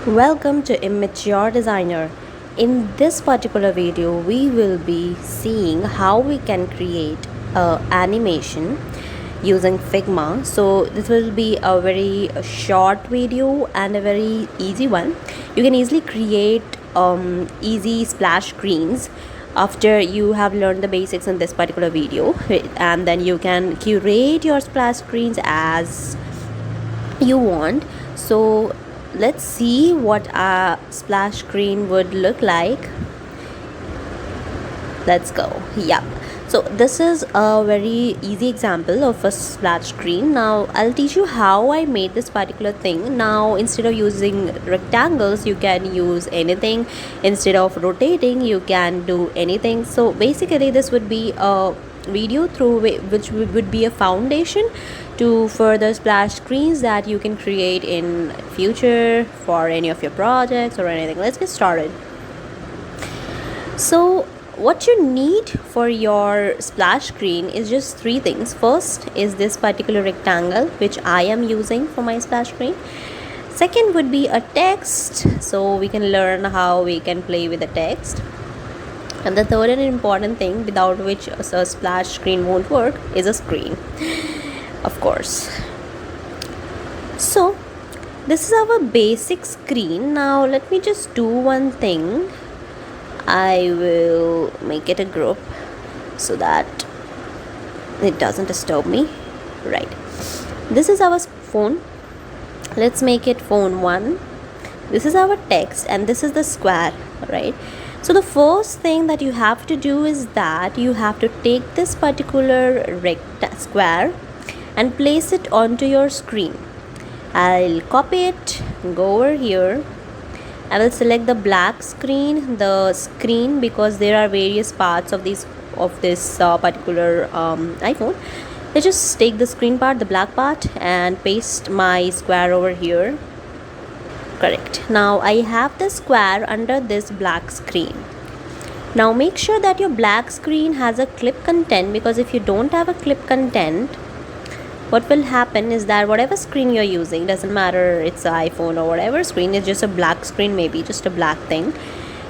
Welcome to Immature Designer. In this particular video, we will be seeing how we can create a animation using Figma. So this will be a very short video and a very easy one. You can easily create easy splash screens after you have learned the basics in this particular video, and then you can curate your splash screens as you want. So let's see what a splash screen would look like. Let's go. Yep. So this is a very easy example of a splash screen. Now I'll teach you how I made this particular thing. Now instead of using rectangles, you can use anything. Instead of rotating, you can do anything. So basically this would be a video through which would be a foundation to further splash screens that you can create in future for any of your projects or anything. Let's get started. So what you need for your splash screen is just three things. First is this particular rectangle which I am using for my splash screen. Second would be a text, so we can learn how we can play with the text. And the third and important thing without which a splash screen won't work is a screen, of course. So this is our basic screen. Now let me just do one thing. I will make it a group so that it doesn't disturb me. Right, this is our phone. Let's make it phone 1. This is our text and this is the square, right? So the first thing that you have to do is that you have to take this particular square and place it onto your screen. I'll copy it, go over here. I will select the black screen, because there are various parts of this particular iPhone. Let's just take the screen part, the black part, and paste my square over here. Correct. Now I have the square under this black screen. Now make sure that your black screen has a clip content, because if you don't have a clip content, what will happen is that whatever screen you're using, doesn't matter it's an iPhone or whatever screen, it's just a black screen, maybe just a black thing.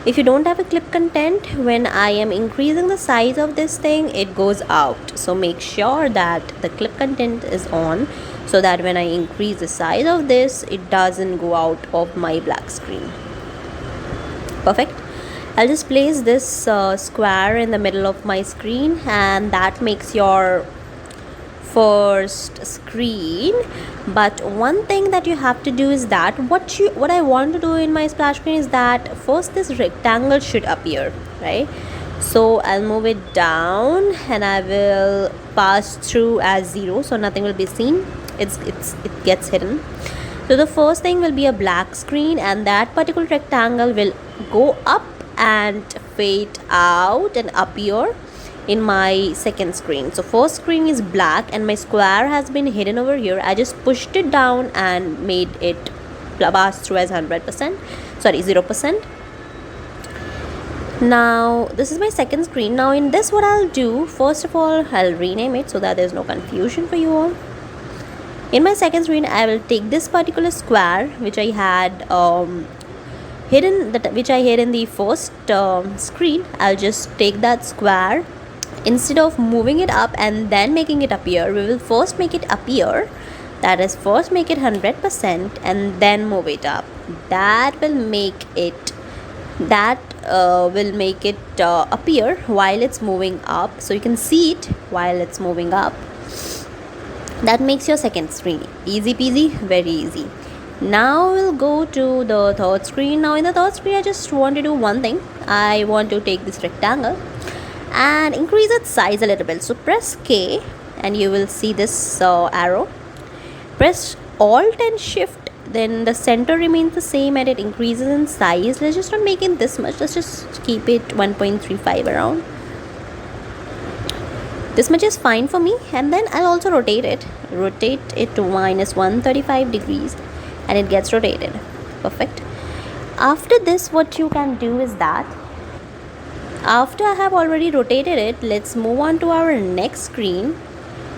If you don't have a clip content, when I am increasing the size of this thing, it goes out. So make sure that the clip content is on, so that when I increase the size of this, it doesn't go out of my black screen. Perfect. I'll just place this square in the middle of my screen, and that makes your first screen. But one thing that you have to do is that what I want to do in my splash screen is that first this rectangle should appear, right? So I'll move it down and I will pass through as 0, so nothing will be seen. It gets hidden. So the first thing will be a black screen, and that particular rectangle will go up and fade out and appear in my second screen. So first screen is black and my square has been hidden over here. I just pushed it down and made it pass through as 0%. Now this is my second screen. Now in this, what I'll do, first of all, I'll rename it so that there's no confusion for you all. In my second screen, I will take this particular square which I had which I hid in the first screen. I'll just take that square. Instead of moving it up and then making it appear, we will first make it appear. That is, first make it 100% and then move it up. That will make it appear while it's moving up, so you can see it while it's moving up. That makes your second screen easy peasy, very easy. Now we'll go to the third screen. Now in the third screen, I just want to do one thing. I want to take this rectangle and increase its size a little bit. So press K and you will see this arrow. Press Alt and Shift, then the center remains the same and it increases in size. Let's just not make it this much, let's just keep it 1.35 around. This much is fine for me. And then I'll also rotate it to minus 135 degrees and it gets rotated. Perfect. After this, what you can do is that after I have already rotated it, let's move on to our next screen.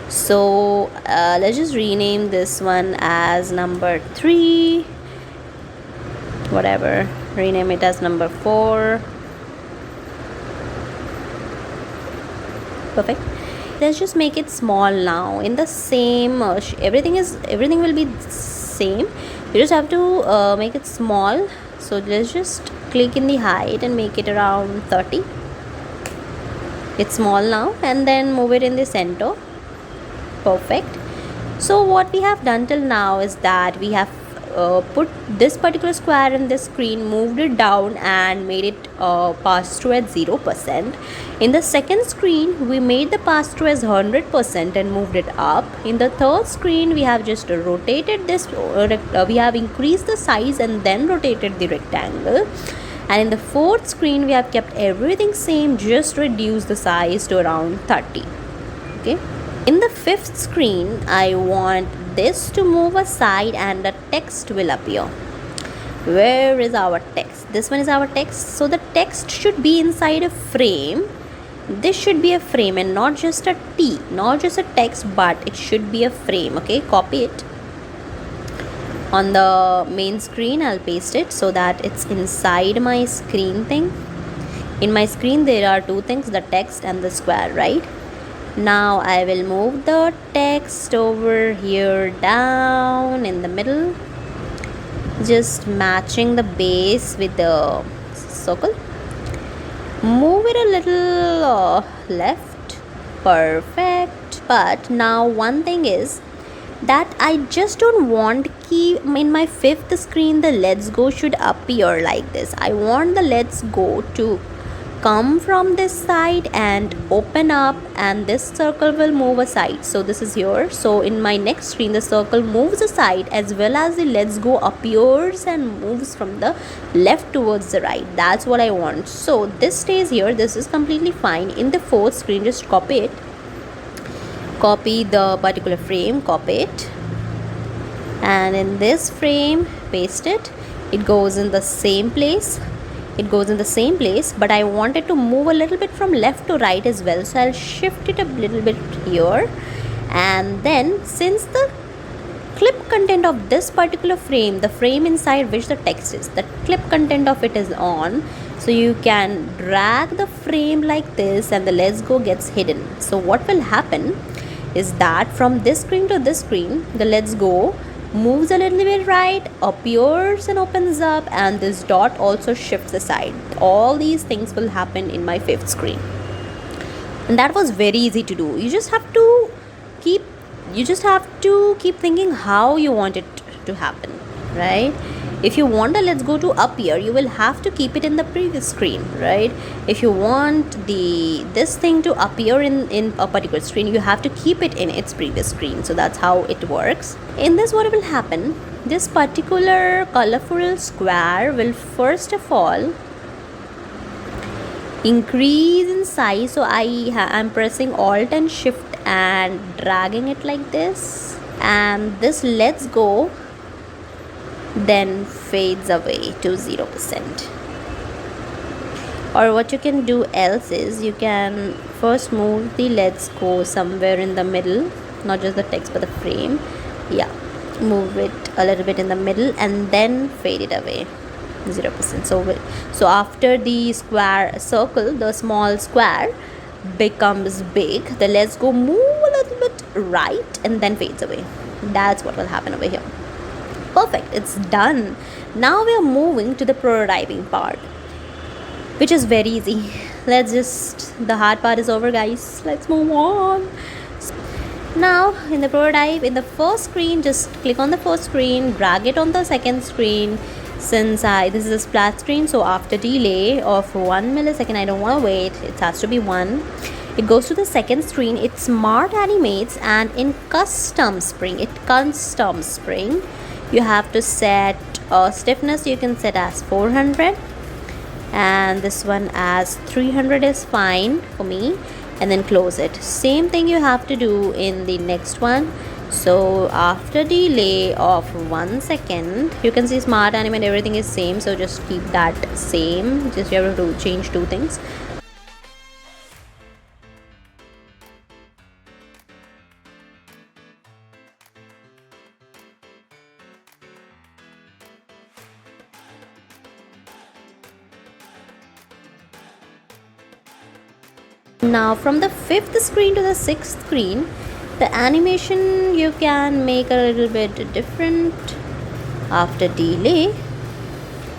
So let's just rename this one as number 3. whatever, rename it as number 4. Perfect. Let's just make it small now in the same everything will be same. You just have to make it small. So let's just click in the height and make it around 30. It's small now, and then move it in the center. Perfect. So what we have done till now is that we have put this particular square in this screen, moved it down and made it pass through at 0%. In the second screen we made the pass through as 100% and moved it up. In the third screen we have just rotated this, we have increased the size and then rotated the rectangle. And in the fourth screen we have kept everything same, just reduce the size to around 30. Okay. In the fifth screen, I want this to move aside and the text will appear. Where is our text? This one is our text. So the text should be inside a frame. This should be a frame and not just a T, not just a text, but it should be a frame. Okay, copy it. On the main screen, I'll paste it so that it's inside my screen thing. In my screen, there are two things, the text and the square, right? Now I will move the text over here down in the middle, just matching the base with the circle. Move it a little left. Perfect. But now one thing is that I just don't want in my fifth screen the let's go should appear like this. I want the let's go to come from this side and open up, and this circle will move aside. So this is here. So in my next screen the circle moves aside as well as the let's go appears and moves from the left towards the right. That's what I want. So this stays here. This is completely fine. In the fourth screen, just copy it, copy the particular frame, copy it, and in this frame paste it. It goes in the same place. But I want it to move a little bit from left to right as well, so I'll shift it a little bit here. And then since the clip content of this particular frame, the frame inside which the text is, the clip content of it is on, so you can drag the frame like this and the let's go gets hidden. So what will happen is that from this screen to this screen, the let's go moves a little bit right, appears and opens up, and this dot also shifts aside. All these things will happen in my fifth screen, and that was very easy to do. You just have to keep thinking how you want it to happen, right? If you want the let's go to appear, you will have to keep it in the previous screen, right? If you want this thing to appear in a particular screen, you have to keep it in its previous screen. So that's how it works. In this, what will happen, this particular colorful square will first of all increase in size. So I'm pressing Alt and Shift and dragging it like this, and this let's go then fades away to 0%. Or what you can do else is you can first move the let's go somewhere in the middle, not just the text but the frame. Yeah, move it a little bit in the middle and then fade it away 0%. So after the square circle, the small square becomes big, the let's go move a little bit right and then fades away. That's what will happen over here. Perfect, it's done. Now we are moving to the prototyping part, which is very easy. The hard part is over, guys. Let's move on. Now in the prototype, in the first screen, just click on the first screen, drag it on the second screen. Since this is a splat screen, so after delay of 1 millisecond, I don't want to wait, it has to be 1. It goes to the second screen, it smart animates, and in custom spring, you have to set stiffness, you can set as 400, and this one as 300 is fine for me, and then close it. Same thing you have to do in the next one. So after delay of 1 second, you can see smart animate, everything is same, so just keep that same. Just you have to change two things. Now from the fifth screen to the sixth screen, the animation you can make a little bit different. After delay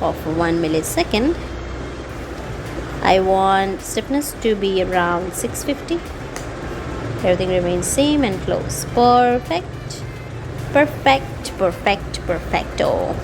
of 1 millisecond, I want stiffness to be around 650. Everything remains same and close. Perfect, perfect, perfect, perfecto.